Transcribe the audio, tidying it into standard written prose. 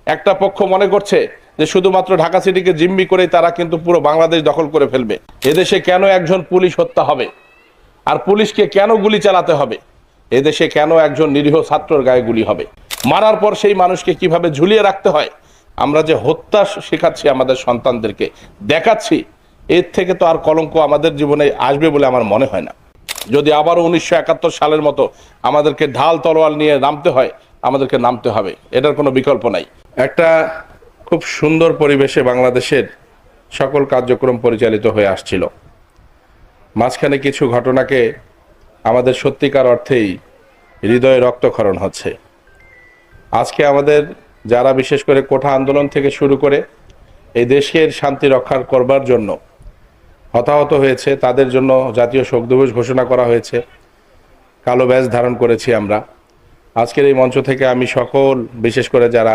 একটা পক্ষ মনে করছে যে শুধুমাত্র ঢাকা সিটিকে জিম্মি করেই তারা কিন্তু পুরো বাংলাদেশ দখল করে ফেলবে। এদেশে কেন একজন পুলিশ হত্যা হবে, আর পুলিশকে কেন গুলি চালাতে হবে? এদেশে কেন একজন নিরীহ ছাত্রর গায়ে গুলি হবে? মারার পর সেই মানুষকে কিভাবে ঝুলিয়ে রাখতে হয়? আমরা যে হত্যা শেখাচ্ছি আমাদের সন্তানদেরকে, দেখাচ্ছি, এর থেকে তো আর কলঙ্ক আমাদের জীবনে আসবে বলে আমার মনে হয় না। যদি আবারও 1971 সালের মতো আমাদেরকে ঢাল তলোয়ার নিয়ে নামতে হয়, আমাদেরকে নামতে হবে, এটার কোনো বিকল্প নাই। একটা খুব সুন্দর পরিবেশে বাংলাদেশের সকল কার্যক্রম পরিচালিত হয়ে আসছিল। মাঝখানে কিছু ঘটনাকে আমাদের সত্যিকার অর্থেই হৃদয়ে রক্তক্ষরণ হচ্ছে। আজকে আমাদের যারা বিশেষ করে কোঠা আন্দোলন থেকে শুরু করে এই দেশের শান্তি রক্ষা করবার জন্য হতাহত হয়েছে, তাদের জন্য জাতীয় শোক দিবস ঘোষণা করা হয়েছে। কালো ব্যাজ ধারণ করেছি আমরা। আজকের এই মঞ্চ থেকে আমি সকল, বিশেষ করে যারা